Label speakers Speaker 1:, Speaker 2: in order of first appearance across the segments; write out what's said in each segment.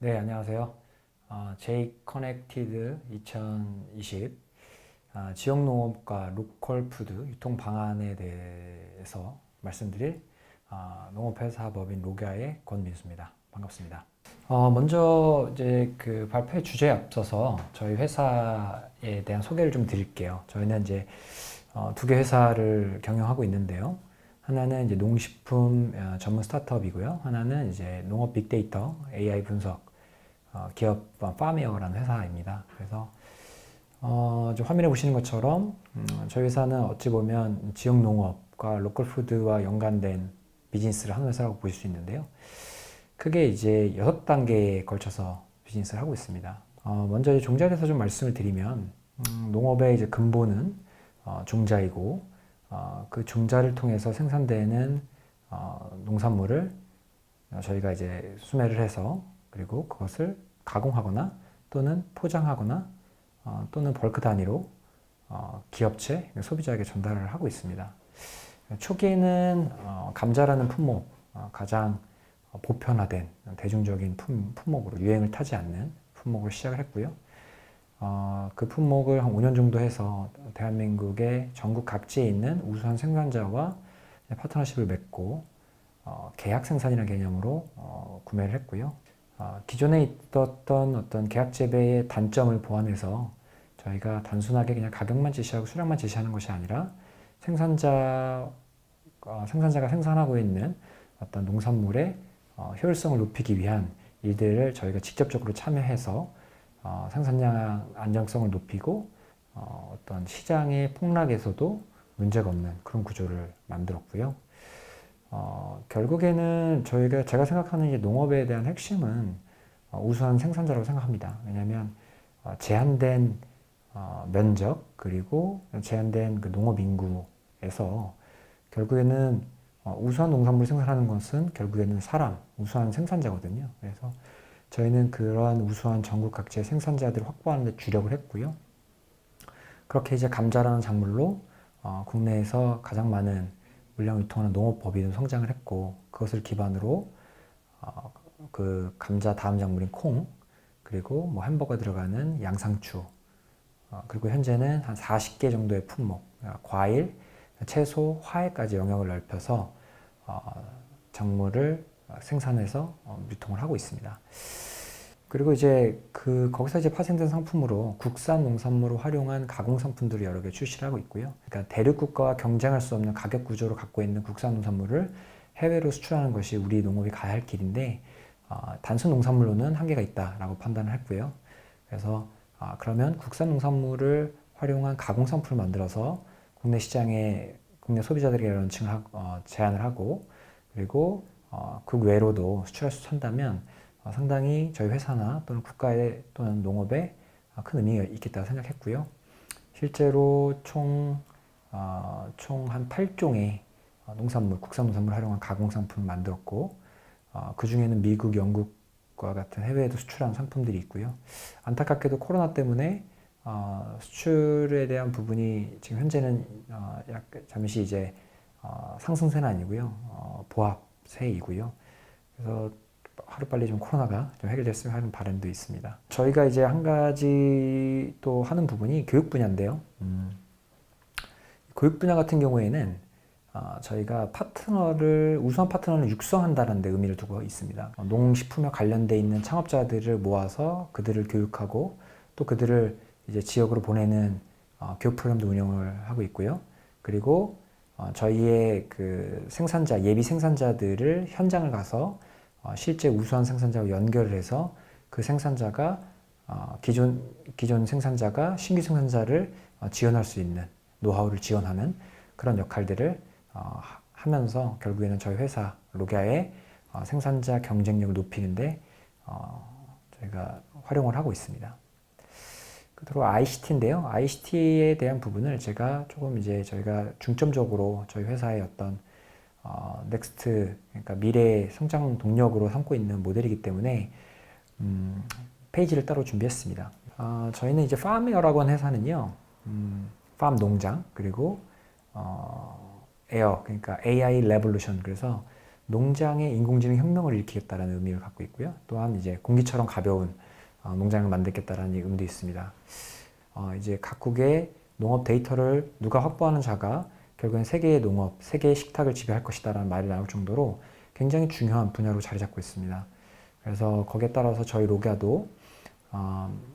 Speaker 1: 네, 안녕하세요. 제이 커넥티드 2020 지역농업과 로컬푸드 유통 방안에 대해서 말씀드릴 농업회사법인 로기아의 권민수입니다. 반갑습니다. 먼저 이제 그 발표 주제에 앞서서 저희 회사에 대한 소개를 좀 드릴게요. 저희는 이제 두 개 회사를 경영하고 있는데요. 하나는 이제 농식품 전문 스타트업이고요. 하나는 이제 농업 빅데이터 AI 분석 기업 파메어라는 회사입니다. 그래서 화면에 보시는 것처럼 저희 회사는 어찌 보면 지역 농업과 로컬 푸드와 연관된 비즈니스를 하는 회사라고 보실 수 있는데요. 크게 이제 6단계에 걸쳐서 비즈니스를 하고 있습니다. 먼저 종자에 대해서 좀 말씀을 드리면 농업의 이제 근본은 종자이고 그 종자를 통해서 생산되는 농산물을 저희가 이제 수매를 해서 그리고 그것을 가공하거나 또는 포장하거나 또는 벌크 단위로 기업체, 소비자에게 전달을 하고 있습니다. 초기에는 감자라는 품목, 가장 보편화된 대중적인 품목으로 유행을 타지 않는 품목으로 시작을 했고요. 그 품목을 한 5년 정도 해서 대한민국의 전국 각지에 있는 우수한 생산자와 파트너십을 맺고 계약 생산이라는 개념으로 구매를 했고요. 기존에 있었던 어떤 계약 재배의 단점을 보완해서 저희가 단순하게 그냥 가격만 제시하고 수량만 제시하는 것이 아니라 생산자가 생산하고 있는 어떤 농산물의 효율성을 높이기 위한 일들을 저희가 직접적으로 참여해서 생산량 안정성을 높이고 어떤 시장의 폭락에서도 문제가 없는 그런 구조를 만들었고요. 결국에는 제가 생각하는 이 농업에 대한 핵심은 우수한 생산자라고 생각합니다. 왜냐하면 제한된 면적 그리고 제한된 그 농업 인구에서 결국에는 우수한 농산물을 생산하는 것은 결국에는 우수한 생산자거든요. 그래서 저희는 그러한 우수한 전국 각지의 생산자들을 확보하는 데 주력을 했고요. 그렇게 이제 감자라는 작물로 국내에서 가장 많은 물량을 유통하는 농업법인으로 성장을 했고 그것을 기반으로 그 감자 다음 작물인 콩 그리고 뭐 햄버거 들어가는 양상추 그리고 현재는 한 40개 정도의 품목 과일, 채소, 화훼까지 영역을 넓혀서 작물을 생산해서 유통을 하고 있습니다. 그리고 이제 거기서 이제 파생된 상품으로 국산 농산물을 활용한 가공 상품들을 여러 개 출시를 하고 있고요. 그러니까 대륙 국가와 경쟁할 수 없는 가격 구조를 갖고 있는 국산 농산물을 해외로 수출하는 것이 우리 농업이 가야 할 길인데 단순 농산물로는 한계가 있다라고 판단을 했고요. 그래서 그러면 국산 농산물을 활용한 가공 상품을 만들어서 국내 시장에 국내 소비자들에게 런칭을 제안을 하고 그리고 그 외로도 수출할 수 있다면 상당히 저희 회사나 또는 국가에 또는 농업에 큰 의미가 있겠다고 생각했고요. 실제로 총 한 8종의 농산물, 국산 농산물을 활용한 가공 상품을 만들었고 그 중에는 미국, 영국과 같은 해외에도 수출한 상품들이 있고요. 안타깝게도 코로나 때문에 수출에 대한 부분이 지금 현재는 잠시 이제 상승세는 아니고요. 보합세이고요. 그래서 하루빨리 좀 코로나가 좀 해결됐으면 하는 바람도 있습니다. 저희가 이제 한 가지 또 하는 부분이 교육 분야인데요. 교육 분야 같은 경우에는 저희가 우수한 파트너를 육성한다는 데 의미를 두고 있습니다. 농식품에 관련돼 있는 창업자들을 모아서 그들을 교육하고 또 그들을 이제 지역으로 보내는 교육 프로그램도 운영을 하고 있고요. 그리고 저희의 그 예비 생산자들을 현장을 가서 실제 우수한 생산자와 연결을 해서 그 생산자가 기존 생산자가 신규 생산자를 지원할 수 있는 노하우를 지원하는 그런 역할들을 하면서 결국에는 저희 회사 로기아의 생산자 경쟁력을 높이는데 저희가 활용을 하고 있습니다. 그리고 ICT인데요. ICT에 대한 부분을 제가 조금 이제 저희가 중점적으로 저희 회사의 어떤 넥스트, 그러니까 미래의 성장 동력으로 삼고 있는 모델이기 때문에 페이지를 따로 준비했습니다. 저희는 이제 파메어라고 하는 회사는요, 팜 농장 그리고 에어, 그러니까 AI 레볼루션, 그래서 농장의 인공지능 혁명을 일으키겠다라는 의미를 갖고 있고요. 또한 이제 공기처럼 가벼운 농장을 만들겠다라는 의미도 있습니다. 이제 각국의 농업 데이터를 누가 확보하는 자가 결국엔 세계의 농업, 세계의 식탁을 지배할 것이다라는 말이 나올 정도로 굉장히 중요한 분야로 자리 잡고 있습니다. 그래서 거기에 따라서 저희 로갸도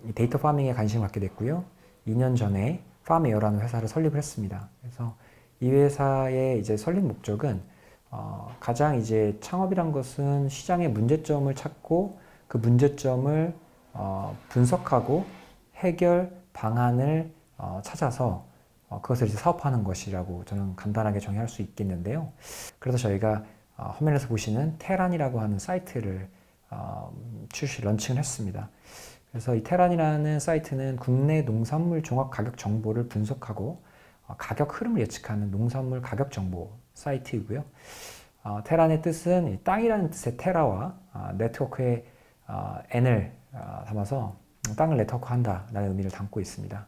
Speaker 1: 이 데이터 파밍에 관심을 갖게 됐고요. 2년 전에 팜에어라는 회사를 설립을 했습니다. 그래서 이 회사의 이제 설립 목적은 가장 이제 창업이란 것은 시장의 문제점을 찾고 그 문제점을 분석하고 해결 방안을 찾아서 그것을 이제 사업하는 것이라고 저는 간단하게 정의할 수 있겠는데요. 그래서 저희가 화면에서 보시는 테란이라고 하는 사이트를 런칭을 했습니다. 그래서 이 테란이라는 사이트는 국내 농산물 종합 가격 정보를 분석하고 가격 흐름을 예측하는 농산물 가격 정보 사이트이고요. 테란의 뜻은 땅이라는 뜻의 테라와 네트워크의 N을 담아서 땅을 네트워크한다라는 의미를 담고 있습니다.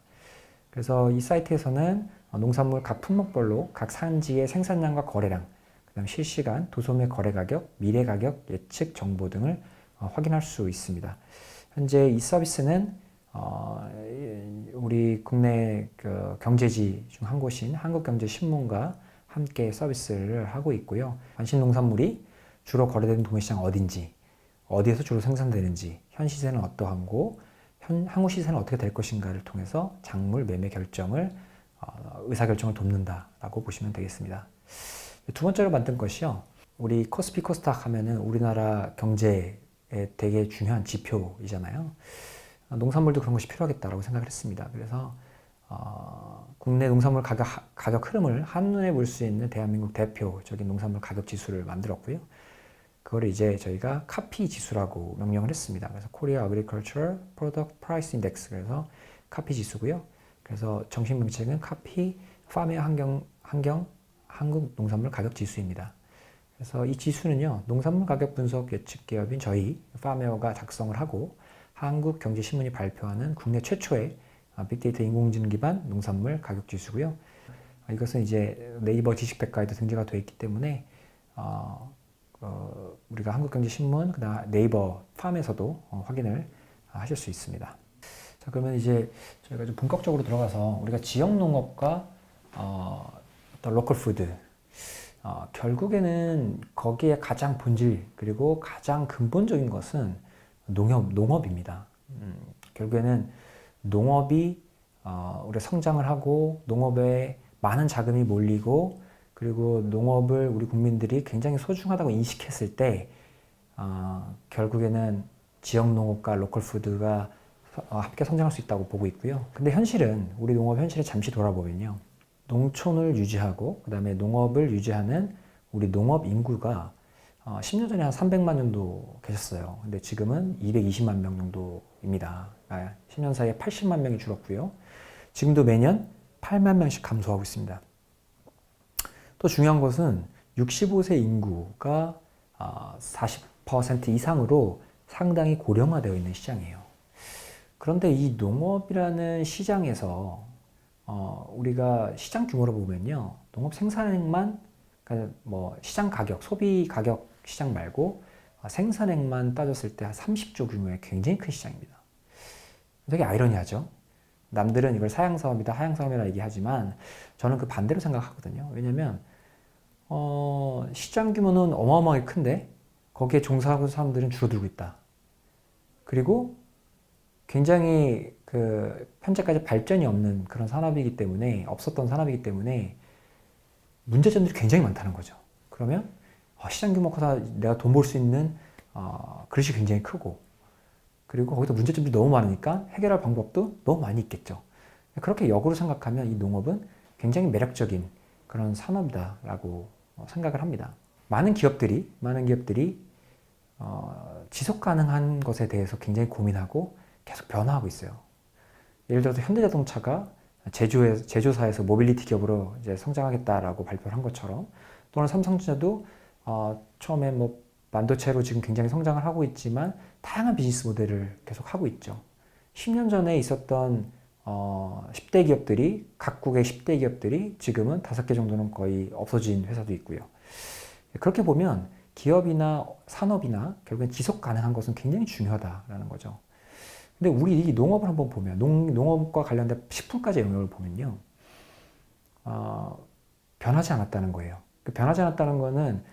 Speaker 1: 그래서 이 사이트에서는 농산물 각 품목별로 각 산지의 생산량과 거래량, 그다음 실시간 도소매 거래 가격, 미래 가격 예측 정보 등을 확인할 수 있습니다. 현재 이 서비스는 우리 국내 그 경제지 중 한 곳인 한국경제신문과 함께 서비스를 하고 있고요. 관심 농산물이 주로 거래되는 도매시장 어딘지, 어디에서 주로 생산되는지, 현 시세는 어떠한고, 향후 시세는 어떻게 될 것인가를 통해서 작물 매매 결정을 의사결정을 돕는다라고 보시면 되겠습니다. 두 번째로 만든 것이요. 우리 코스피 코스닥 하면은 우리나라 경제에 되게 중요한 지표이잖아요. 농산물도 그런 것이 필요하겠다라고 생각을 했습니다. 그래서 국내 농산물 가격 흐름을 한눈에 볼 수 있는 대한민국 대표적인 농산물 가격 지수를 만들었고요. 그거를 이제 저희가 카피 지수라고 명명을 했습니다. 그래서 Korea Agricultural Product Price Index, 그래서 카피 지수고요. 그래서 정식 명칭은 카피 팜웨어 한국 농산물 가격 지수입니다. 그래서 이 지수는요, 농산물 가격 분석 예측 기업인 저희 팜웨어가 작성을 하고 한국경제신문이 발표하는 국내 최초의 빅데이터 인공지능 기반 농산물 가격 지수고요. 이것은 이제 네이버 지식백과에도 등재가 되어 있기 때문에 우리가 한국경제신문, 그다음 네이버 팜에서도 확인을 하실 수 있습니다. 자, 그러면 이제 저희가 좀 본격적으로 들어가서 우리가 지역 농업과 어떤 로컬 푸드, 결국에는 거기에 가장 본질 그리고 가장 근본적인 것은 농업입니다. 결국에는 농업이 우리가 성장을 하고 농업에 많은 자금이 몰리고 그리고 농업을 우리 국민들이 굉장히 소중하다고 인식했을 때 결국에는 지역 농업과 로컬 푸드가 함께 성장할 수 있다고 보고 있고요. 근데 현실은 우리 농업 현실을 잠시 돌아보면요. 농촌을 유지하고 그다음에 농업을 유지하는 우리 농업 인구가 10년 전에 한 300만 정도 계셨어요. 근데 지금은 220만 명 정도입니다. 10년 사이에 80만 명이 줄었고요. 지금도 매년 8만 명씩 감소하고 있습니다. 또 중요한 것은 65세 인구가 40% 이상으로 상당히 고령화되어 있는 시장이에요. 그런데 이 농업이라는 시장에서 우리가 시장 규모로 보면요, 농업 생산액만, 그러니까 뭐 시장 가격, 소비 가격 시장 말고 생산액만 따졌을 때 한 30조 규모의 굉장히 큰 시장입니다. 되게 아이러니하죠. 남들은 이걸 사양사업이다, 하양사업이라 얘기하지만 저는 그 반대로 생각하거든요. 왜냐면 시장 규모는 어마어마하게 큰데 거기에 종사하고 있는 사람들은 줄어들고 있다. 그리고 굉장히 현재까지 발전이 없는 그런 산업이기 때문에, 없었던 산업이기 때문에 문제점들이 굉장히 많다는 거죠. 그러면 시장 규모가 커서 내가 돈 벌 수 있는 그릇이 굉장히 크고, 그리고 거기다 문제점들이 너무 많으니까 해결할 방법도 너무 많이 있겠죠. 그렇게 역으로 생각하면 이 농업은 굉장히 매력적인 그런 산업이다라고 생각을 합니다. 많은 기업들이 지속 가능한 것에 대해서 굉장히 고민하고 계속 변화하고 있어요. 예를 들어서 현대자동차가 제조사에서 모빌리티 기업으로 이제 성장하겠다라고 발표를 한 것처럼, 또는 삼성전자도 처음에 뭐 반도체로 지금 굉장히 성장을 하고 있지만 다양한 비즈니스 모델을 계속 하고 있죠. 10년 전에 있었던 10대 기업들이, 각국의 10대 기업들이 지금은 5개 정도는 거의 없어진 회사도 있고요. 그렇게 보면 기업이나 산업이나 결국엔 지속 가능한 것은 굉장히 중요하다라는 거죠. 근데 우리 이 농업을 한번 보면 농업과 관련된 식품까지 영역을 보면요. 변하지 않았다는 거예요. 그 변하지 않았다는 거는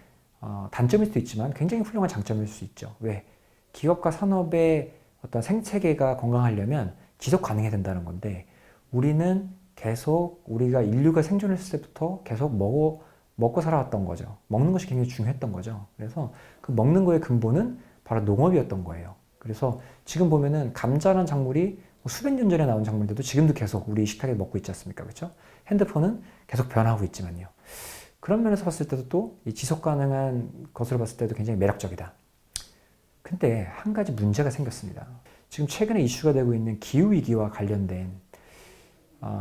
Speaker 1: 단점일 수도 있지만 굉장히 훌륭한 장점일 수 있죠. 왜? 기업과 산업의 어떤 생태계가 건강하려면 지속 가능해야 된다는 건데 우리는 계속 우리가 인류가 생존했을 때부터 계속 먹고 살아왔던 거죠. 먹는 것이 굉장히 중요했던 거죠. 그래서 그 먹는 거의 근본은 바로 농업이었던 거예요. 그래서 지금 보면은 감자라는 작물이 수백 년 전에 나온 작물인데도 지금도 계속 우리 식탁에 먹고 있지 않습니까? 그렇죠? 핸드폰은 계속 변하고 있지만요. 그런 면에서 봤을 때도 또 이 지속 가능한 것으로 봤을 때도 굉장히 매력적이다. 근데 한 가지 문제가 생겼습니다. 지금 최근에 이슈가 되고 있는 기후위기와 관련된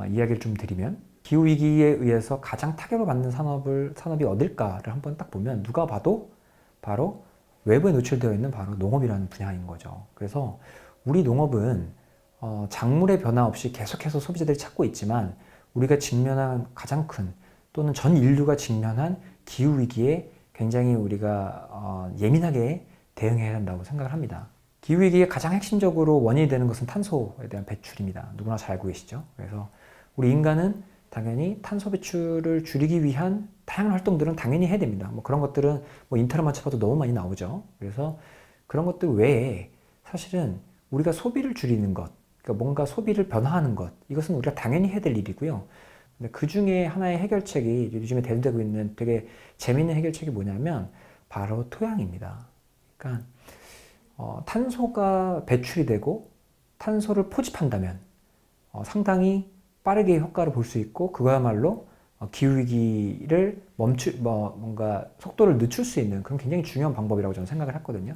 Speaker 1: 이야기를 좀 드리면 기후위기에 의해서 가장 타격을 받는 산업이 어딜까를 한번 딱 보면 누가 봐도 바로 외부에 노출되어 있는 바로 농업이라는 분야인 거죠. 그래서 우리 농업은 작물의 변화 없이 계속해서 소비자들이 찾고 있지만 우리가 직면한 가장 큰 또는 전 인류가 직면한 기후위기에 굉장히 우리가 예민하게 대응해야 한다고 생각을 합니다. 기후위기의 가장 핵심적으로 원인이 되는 것은 탄소에 대한 배출입니다. 누구나 잘 알고 계시죠? 그래서 우리 인간은 당연히 탄소 배출을 줄이기 위한 다양한 활동들은 당연히 해야 됩니다. 뭐 그런 것들은 뭐 인터넷만 쳐봐도 너무 많이 나오죠. 그래서 그런 것들 외에 사실은 우리가 소비를 줄이는 것, 그러니까 뭔가 소비를 변화하는 것, 이것은 우리가 당연히 해야 될 일이고요. 근데 그 중에 하나의 해결책이 요즘에 대두되고 있는 되게 재미있는 해결책이 뭐냐면 바로 토양입니다. 그러니까 탄소가 배출이 되고 탄소를 포집한다면 상당히 빠르게 효과를 볼 수 있고 그거야말로 기후위기를 뭔가 속도를 늦출 수 있는 그런 굉장히 중요한 방법이라고 저는 생각을 했거든요.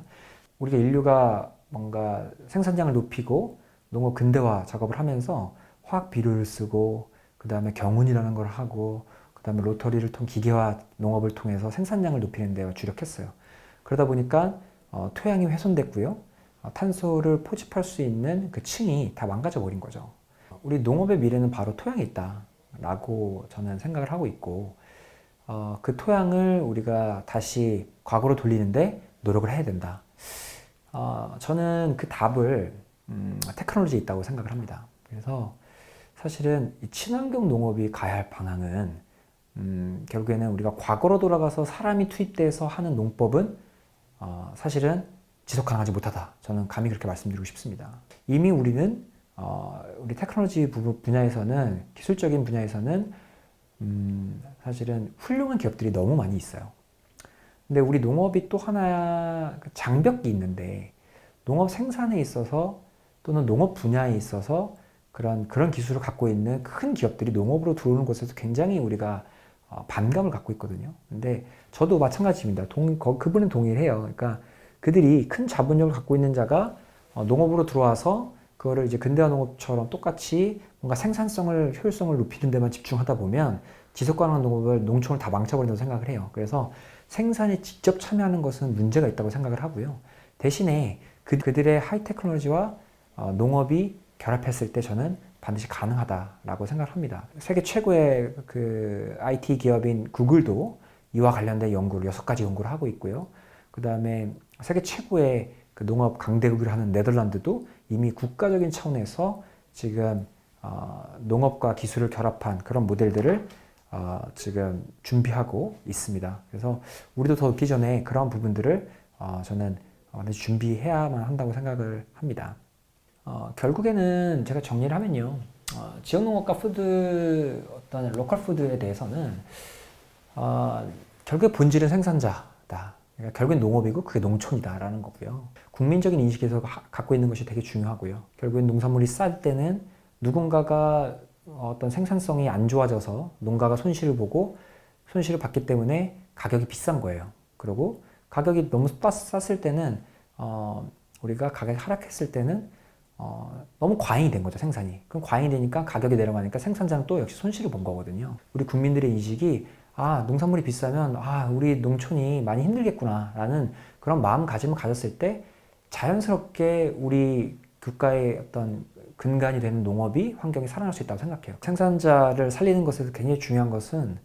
Speaker 1: 우리가 인류가 뭔가 생산량을 높이고 농업 근대화 작업을 하면서 화학 비료를 쓰고 그 다음에 경운이라는 걸 하고 그 다음에 로터리를 통해 기계화 농업을 통해서 생산량을 높이는 데 주력했어요. 그러다 보니까 토양이 훼손됐고요. 탄소를 포집할 수 있는 그 층이 다 망가져 버린 거죠. 우리 농업의 미래는 바로 토양에 있다라고 저는 생각을 하고 있고 그 토양을 우리가 다시 과거로 돌리는데 노력을 해야 된다. 저는 그 답을 테크놀로지에 있다고 생각을 합니다. 그래서 사실은 이 친환경 농업이 가야 할 방향은 결국에는 우리가 과거로 돌아가서 사람이 투입돼서 하는 농법은 사실은 지속 가능하지 못하다. 저는 감히 그렇게 말씀드리고 싶습니다. 이미 우리는 우리 테크놀로지 분야에서는 기술적인 분야에서는 사실은 훌륭한 기업들이 너무 많이 있어요. 근데 우리 농업이 또 하나 장벽이 있는데 농업 생산에 있어서 또는 농업 분야에 있어서 그런 기술을 갖고 있는 큰 기업들이 농업으로 들어오는 것에서 굉장히 우리가 반감을 갖고 있거든요. 근데 저도 마찬가지입니다. 그분은 동일해요. 그러니까 그들이 큰 자본력을 갖고 있는 자가 농업으로 들어와서 그거를 이제 근대화 농업처럼 똑같이 뭔가 생산성을, 효율성을 높이는 데만 집중하다 보면 지속 가능한 농업을, 농촌을 다 망쳐버린다고 생각을 해요. 그래서 생산에 직접 참여하는 것은 문제가 있다고 생각을 하고요. 대신에 그들의 하이 테크놀로지와 농업이 결합했을 때 저는 반드시 가능하다라고 생각을 합니다. 세계 최고의 그 IT 기업인 구글도 이와 관련된 연구를 6가지 연구를 하고 있고요. 그 다음에 세계 최고의 그 농업 강대국을 하는 네덜란드도 이미 국가적인 차원에서 지금 농업과 기술을 결합한 그런 모델들을 지금 준비하고 있습니다. 그래서 우리도 더 늦기 전에 그런 부분들을 저는 준비해야만 한다고 생각을 합니다. 결국에는 제가 정리를 하면요. 지역농업과 어떤 로컬 푸드에 대해서는 결국에 본질은 생산자다. 그러니까 결국엔 농업이고 그게 농촌이다라는 거고요. 국민적인 인식에서 갖고 있는 것이 되게 중요하고요. 결국엔 농산물이 쌀 때는 누군가가 어떤 생산성이 안 좋아져서 농가가 손실을 받기 때문에 가격이 비싼 거예요. 그리고 가격이 너무 쌌을 때는 우리가 가격이 하락했을 때는 너무 과잉이 된 거죠, 생산이. 그럼 과잉이 되니까 가격이 내려가니까 생산자는 또 역시 손실을 본 거거든요. 우리 국민들의 인식이 농산물이 비싸면 우리 농촌이 많이 힘들겠구나 라는 그런 마음가짐을 가졌을 때 자연스럽게 우리 국가의 어떤 근간이 되는 농업이 환경이 살아날 수 있다고 생각해요. 생산자를 살리는 것에서 굉장히 중요한 것은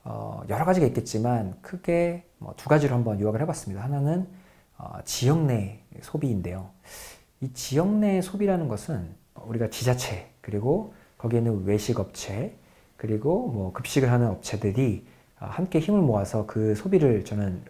Speaker 1: 여러 가지가 있겠지만 크게 두 가지로 한번 요약을 해봤습니다. 하나는 지역 내 소비인데요. 이 지역 내 소비라는 것은 우리가 지자체, 그리고 거기에는 외식업체, 그리고 뭐 급식을 하는 업체들이 함께 힘을 모아서 그 소비를 저는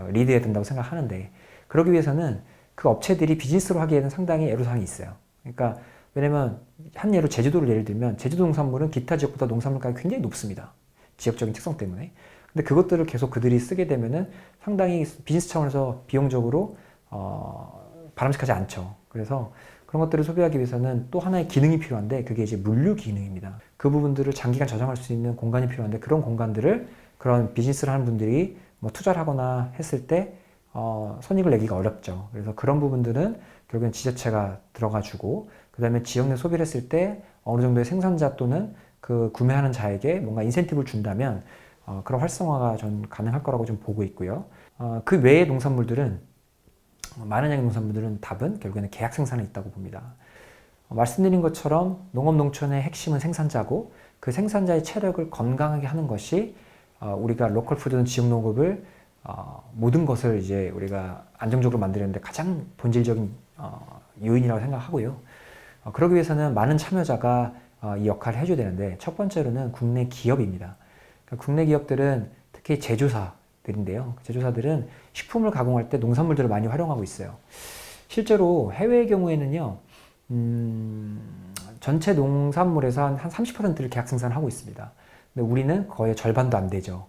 Speaker 1: 리드해야 된다고 생각하는데, 그러기 위해서는 그 업체들이 비즈니스로 하기에는 상당히 애로사항이 있어요. 그러니까 왜냐면 한 예로 제주도를 예를 들면 제주도 농산물은 기타 지역보다 농산물 가격이 굉장히 높습니다. 지역적인 특성 때문에. 근데 그것들을 계속 그들이 쓰게 되면은 상당히 비즈니스 차원에서 비용적으로 바람직하지 않죠. 그래서 그런 것들을 소비하기 위해서는 또 하나의 기능이 필요한데, 그게 이제 물류 기능입니다. 그 부분들을 장기간 저장할 수 있는 공간이 필요한데, 그런 공간들을 그런 비즈니스를 하는 분들이 뭐 투자를 하거나 했을 때 손익을 내기가 어렵죠. 그래서 그런 부분들은 결국엔 지자체가 들어가주고, 그 다음에 지역 내 소비를 했을 때 어느 정도의 생산자 또는 그 구매하는 자에게 뭔가 인센티브를 준다면 그런 활성화가 전 가능할 거라고 좀 보고 있고요. 그 외의 농산물들은, 많은 양의 농산물들은 답은 결국에는 계약 생산에 있다고 봅니다. 말씀드린 것처럼 농업 농촌의 핵심은 생산자고, 그 생산자의 체력을 건강하게 하는 것이 우리가 로컬 푸드는 지역 농업을 모든 것을 이제 우리가 안정적으로 만드는데 가장 본질적인 요인이라고 생각하고요. 그러기 위해서는 많은 참여자가 이 역할을 해줘야 되는데, 첫 번째로는 국내 기업입니다. 그러니까 국내 기업들은 특히 제조사들인데요. 제조사들은 식품을 가공할 때 농산물들을 많이 활용하고 있어요. 실제로 해외의 경우에는요, 전체 농산물에서 한 30%를 계약 생산하고 있습니다. 근데 우리는 거의 절반도 안 되죠.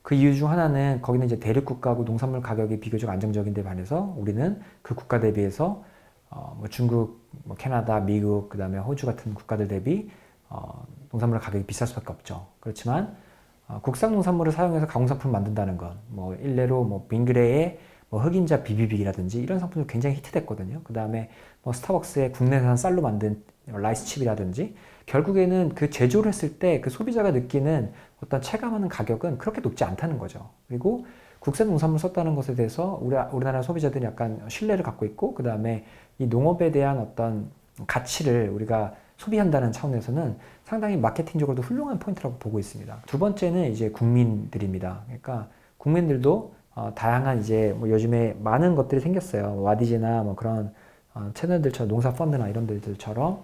Speaker 1: 그 이유 중 하나는 거기는 이제 대륙 국가고 농산물 가격이 비교적 안정적인 데 반해서 우리는 그 국가 대비해서 뭐 중국, 뭐 캐나다, 미국, 그 다음에 호주 같은 국가들 대비 농산물 가격이 비쌀 수밖에 없죠. 그렇지만 국산 농산물을 사용해서 가공상품을 만든다는 건, 뭐 일례로 뭐 빙그레의 뭐 흑임자 비비빅이라든지 이런 상품도 굉장히 히트됐거든요. 그 다음에 뭐 스타벅스의 국내산 쌀로 만든 라이스 칩이라든지, 결국에는 그 제조를 했을 때 그 소비자가 느끼는 어떤 체감하는 가격은 그렇게 높지 않다는 거죠. 그리고 국산 농산물 썼다는 것에 대해서 우리나라 소비자들이 약간 신뢰를 갖고 있고, 그 다음에 이 농업에 대한 어떤 가치를 우리가 소비한다는 차원에서는 상당히 마케팅적으로도 훌륭한 포인트라고 보고 있습니다. 두 번째는 이제 국민들입니다. 그러니까 국민들도 다양한 이제 뭐 요즘에 많은 것들이 생겼어요. 와디즈나 뭐 그런 채널들처럼, 농사 펀드나 이런 데들처럼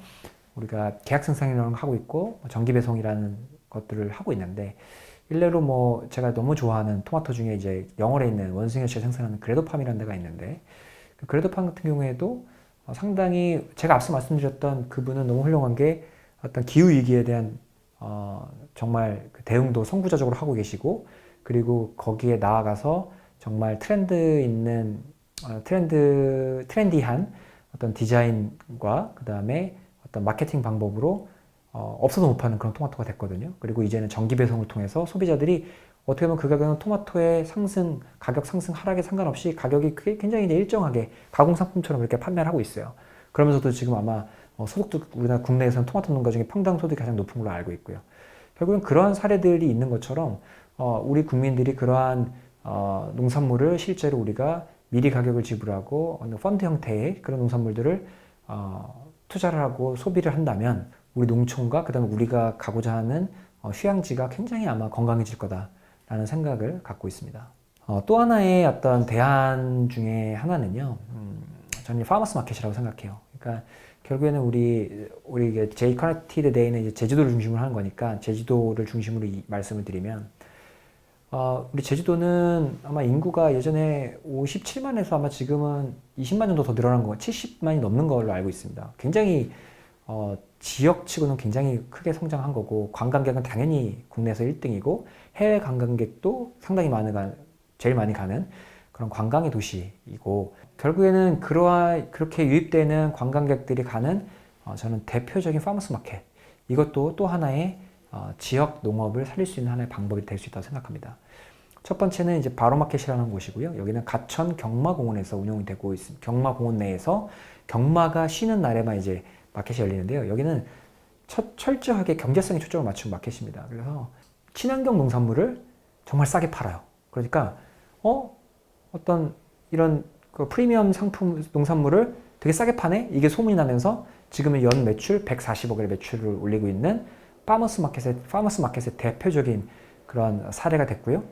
Speaker 1: 우리가 계약 생산이라는 걸 하고 있고 정기 배송이라는 것들을 하고 있는데, 일례로 뭐 제가 너무 좋아하는 토마토 중에 이제 영월에 있는 원숭이시가 생산하는 그레도팜이라는 데가 있는데, 그 그레도팜 같은 경우에도 상당히 제가 앞서 말씀드렸던 그분은 너무 훌륭한 게 어떤 기후 위기에 대한 정말 그 대응도 선구자적으로 하고 계시고, 그리고 거기에 나아가서 정말 트렌디한 어떤 디자인과 그 다음에 어떤 마케팅 방법으로 없어도 못 파는 그런 토마토가 됐거든요. 그리고 이제는 정기 배송을 통해서 소비자들이 어떻게 보면 그 가격은 토마토의 상승, 가격 상승 하락에 상관없이 가격이 굉장히 일정하게 가공상품처럼 이렇게 판매를 하고 있어요. 그러면서도 지금 아마 소득도 우리나라 국내에서는 토마토 농가 중에 평당 소득이 가장 높은 걸로 알고 있고요. 결국은 그러한 사례들이 있는 것처럼 우리 국민들이 그러한 농산물을 실제로 우리가 미리 가격을 지불하고 어느 펀드 형태의 그런 농산물들을 투자를 하고 소비를 한다면 우리 농촌과 그 다음에 우리가 가고자 하는 휴양지가 굉장히 아마 건강해질 거다라는 생각을 갖고 있습니다. 또 하나의 어떤 대안 중에 하나는요, 저는 파머스 마켓이라고 생각해요. 그러니까 결국에는 우리 제이 커넥티드 데이는 이제 제주도를 중심으로 하는 거니까 제주도를 중심으로 말씀을 드리면, 우리 제주도는 아마 인구가 예전에 57만에서 아마 지금은 20만 정도 더 늘어난 거, 70만이 넘는 걸로 알고 있습니다. 굉장히 지역치고는 굉장히 크게 성장한 거고, 관광객은 당연히 국내에서 1등이고 해외 관광객도 상당히 제일 많이 가는 그런 관광의 도시이고, 결국에는 그렇게 유입되는 관광객들이 가는 저는 대표적인 파머스 마켓, 이것도 또 하나의 지역 농업을 살릴 수 있는 하나의 방법이 될 수 있다고 생각합니다. 첫 번째는 이제 바로마켓이라는 곳이고요. 여기는 가천 경마공원에서 운영이 되고 있습니다. 경마공원 내에서 경마가 쉬는 날에만 이제 마켓이 열리는데요. 여기는 철저하게 경제성에 초점을 맞춘 마켓입니다. 그래서 친환경 농산물을 정말 싸게 팔아요. 그러니까 어떤 이런 그 프리미엄 상품 농산물을 되게 싸게 파네? 이게 소문이 나면서 지금은 연 매출 140억의 매출을 올리고 있는 파머스 마켓의 대표적인 그런 사례가 됐고요.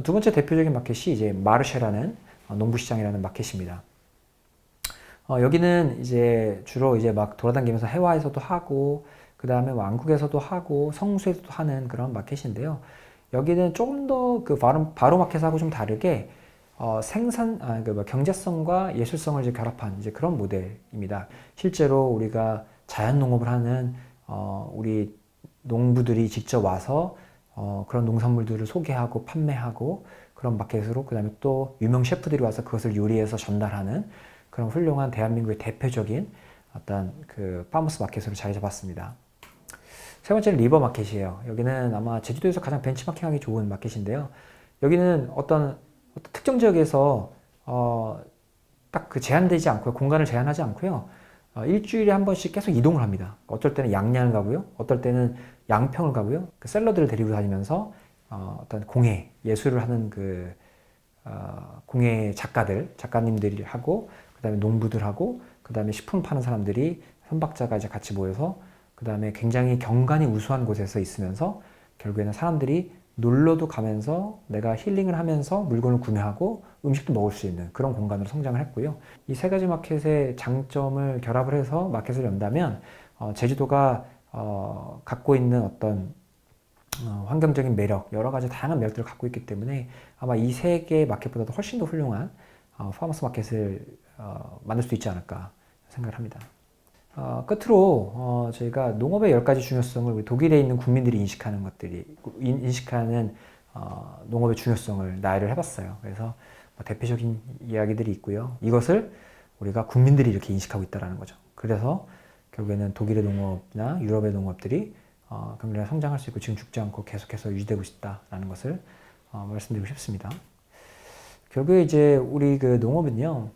Speaker 1: 두 번째 대표적인 마켓이 이제 마르쉐라는 농부시장이라는 마켓입니다. 여기는 이제 주로 이제 막 돌아다니면서 해화에서도 하고, 그 다음에 왕국에서도 하고, 성수에서도 하는 그런 마켓인데요. 여기는 조금 더 그 바로 마켓하고 좀 다르게 경제성과 예술성을 이제 결합한 이제 그런 모델입니다. 실제로 우리가 자연 농업을 하는 우리 농부들이 직접 와서 그런 농산물들을 소개하고 판매하고 그런 마켓으로, 그 다음에 또 유명 셰프들이 와서 그것을 요리해서 전달하는 그런 훌륭한 대한민국의 대표적인 어떤 그 파머스 마켓으로 자리 잡았습니다. 세 번째는 리버 마켓이에요. 여기는 아마 제주도에서 가장 벤치마킹하기 좋은 마켓인데요. 여기는 어떤 특정 지역에서 딱 그 제한되지 않고요. 공간을 제한하지 않고요. 일주일에 한 번씩 계속 이동을 합니다. 어떨 때는 양양을 가고요. 어떨 때는 양평을 가고요. 그 샐러드를 데리고 다니면서 어떤 공예, 예술을 하는 그 공예 작가님들이 하고, 그 다음에 농부들하고, 그 다음에 식품 파는 사람들이 선박자가 이제 같이 모여서, 그 다음에 굉장히 경관이 우수한 곳에서 있으면서 결국에는 사람들이 놀러도 가면서 내가 힐링을 하면서 물건을 구매하고 음식도 먹을 수 있는 그런 공간으로 성장을 했고요. 이 세 가지 마켓의 장점을 결합을 해서 마켓을 연다면 제주도가 갖고 있는 어떤 환경적인 매력, 여러 가지 다양한 매력들을 갖고 있기 때문에 아마 이 세 개의 마켓보다도 훨씬 더 훌륭한 파머스 마켓을 만들 수 있지 않을까 생각을 합니다. 끝으로 저희가 농업의 10가지 중요성을 우리 독일에 있는 국민들이 인식하는 농업의 중요성을 나열을 해봤어요. 그래서 대표적인 이야기들이 있고요. 이것을 우리가 국민들이 이렇게 인식하고 있다는 거죠. 그래서 결국에는 독일의 농업이나 유럽의 농업들이 굉장히 성장할 수 있고 지금 죽지 않고 계속해서 유지되고 있다는 것을 말씀드리고 싶습니다. 결국에 이제 우리 그 농업은요,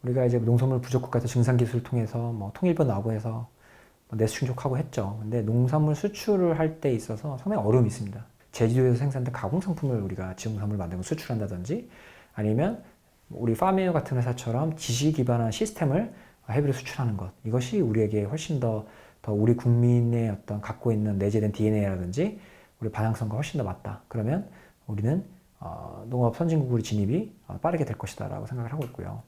Speaker 1: 우리가 이제 농산물 부족 국가에서 증산기술을 통해서 뭐 통일부 나오고 해서 내수 충족하고 했죠. 근데 농산물 수출을 할 때 있어서 상당히 어려움이 있습니다. 제주도에서 생산된 가공상품을 우리가 지역농산물을 만들고 수출한다든지, 아니면 우리 파메어 같은 회사처럼 지식 기반한 시스템을 해외로 수출하는 것, 이것이 우리에게 훨씬 더 우리 국민의 어떤 갖고 있는 내재된 DNA라든지 우리 방향성과 훨씬 더 맞다. 그러면 우리는 농업 선진국으로 진입이 빠르게 될 것이다 라고 생각을 하고 있고요.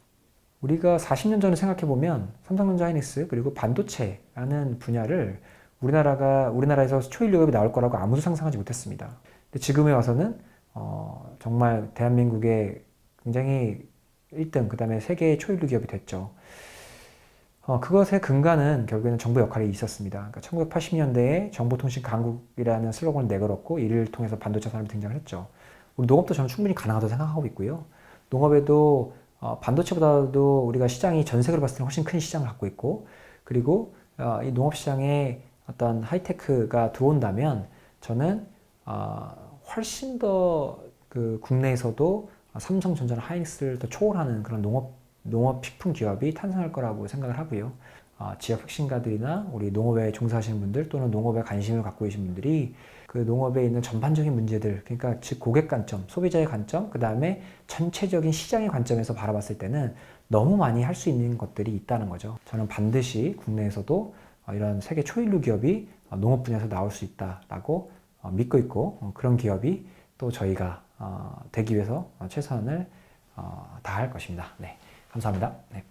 Speaker 1: 우리가 40년 전에 생각해보면 삼성전자 하이닉스 그리고 반도체라는 분야를 우리나라에서 초일류 기업이 나올 거라고 아무도 상상하지 못했습니다. 근데 지금에 와서는 정말 대한민국의 굉장히 1등, 그 다음에 세계의 초일류 기업이 됐죠. 그것의 근간은 결국에는 정부 역할이 있었습니다. 그러니까 1980년대에 정보통신 강국이라는 슬로건을 내걸었고, 이를 통해서 반도체 산업이 등장을 했죠. 우리 농업도 저는 충분히 가능하다고 생각하고 있고요. 농업에도 반도체보다도 우리가 시장이 전 세계로 봤을 때 훨씬 큰 시장을 갖고 있고, 그리고 이 농업 시장에 어떤 하이테크가 들어온다면 저는 훨씬 더 그 국내에서도 삼성전자나 하이닉스를 더 초월하는 그런 농업 식품 기업이 탄생할 거라고 생각을 하고요. 지역 혁신가들이나 우리 농업에 종사하시는 분들 또는 농업에 관심을 갖고 계신 분들이 그 농업에 있는 전반적인 문제들, 그러니까 즉 고객 관점, 소비자의 관점, 그 다음에 전체적인 시장의 관점에서 바라봤을 때는 너무 많이 할 수 있는 것들이 있다는 거죠. 저는 반드시 국내에서도 이런 세계 초일류 기업이 농업 분야에서 나올 수 있다라고 믿고 있고, 그런 기업이 또 저희가 되기 위해서 최선을 다할 것입니다. 네, 감사합니다. 네.